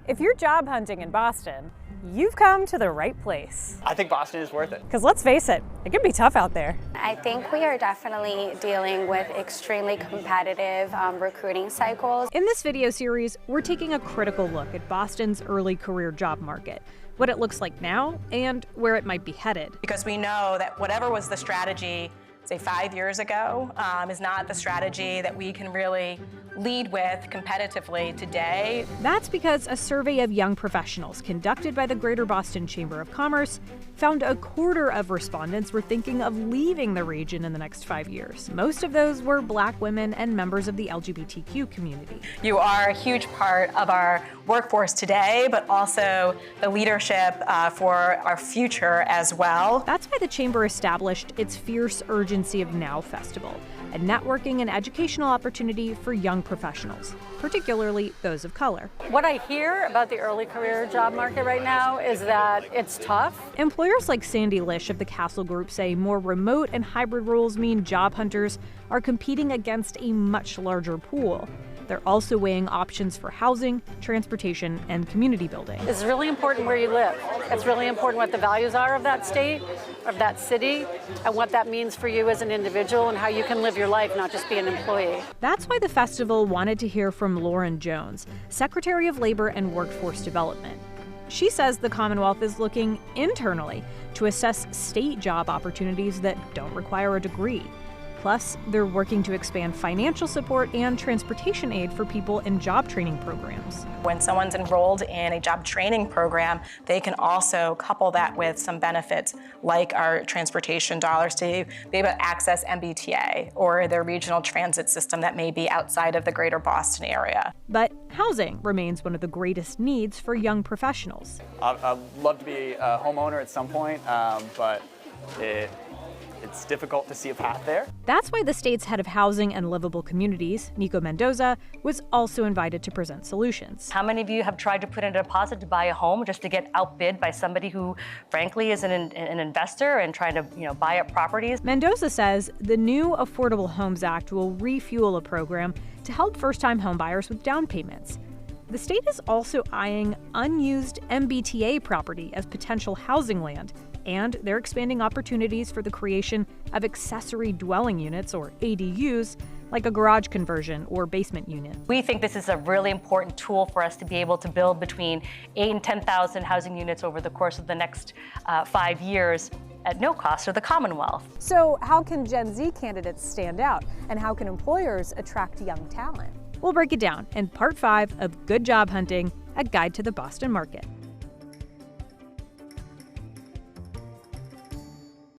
If you're job hunting in Boston, you've come to the right place. I think Boston is worth it. Because let's face it can be tough out there. I think we are definitely dealing with extremely competitive recruiting cycles. In this video series, we're taking a critical look at Boston's early career job market, what it looks like now, and where it might be headed. Because we know that whatever was the strategy, say 5 years ago, is not the strategy that we can really lead with competitively today. That's because a survey of young professionals conducted by the Greater Boston Chamber of Commerce found a quarter of respondents were thinking of leaving the region in the next 5 years. Most of those were Black women and members of the LGBTQ community. You are a huge part of our workforce today, but also the leadership for our future as well. That's why the Chamber established its Fierce Urgency of Now Festival, a networking and educational opportunity for young professionals, particularly those of color. What I hear about the early career job market right now is that it's tough. Employers like Sandy Lish of the Castle Group say more remote and hybrid roles mean job hunters are competing against a much larger pool. They're also weighing options for housing, transportation, and community building. It's really important where you live. It's really important what the values are of that state, of that city, and what that means for you as an individual and how you can live your life, not just be an employee. That's why the festival wanted to hear from Lauren Jones, Secretary of Labor and Workforce Development. She says the Commonwealth is looking internally to assess state job opportunities that don't require a degree. Plus, they're working to expand financial support and transportation aid for people in job training programs. When someone's enrolled in a job training program, they can also couple that with some benefits like our transportation dollars to be able to access MBTA or their regional transit system that may be outside of the greater Boston area. But housing remains one of the greatest needs for young professionals. I'd love to be a homeowner at some point, but it's difficult to see a path there. That's why the state's head of housing and livable communities, Nico Mendoza, was also invited to present solutions. How many of you have tried to put in a deposit to buy a home just to get outbid by somebody who, frankly, is an investor and trying to, buy up properties? Mendoza says the new Affordable Homes Act will refuel a program to help first-time homebuyers with down payments. The state is also eyeing unused MBTA property as potential housing land, and they're expanding opportunities for the creation of accessory dwelling units, or ADUs, like a garage conversion or basement unit. We think this is a really important tool for us to be able to build between 8,000 and 10,000 housing units over the course of the next 5 years at no cost to the Commonwealth. So how can Gen Z candidates stand out, and how can employers attract young talent? We'll break it down in Part 5 of Good Job Hunting, a guide to the Boston market.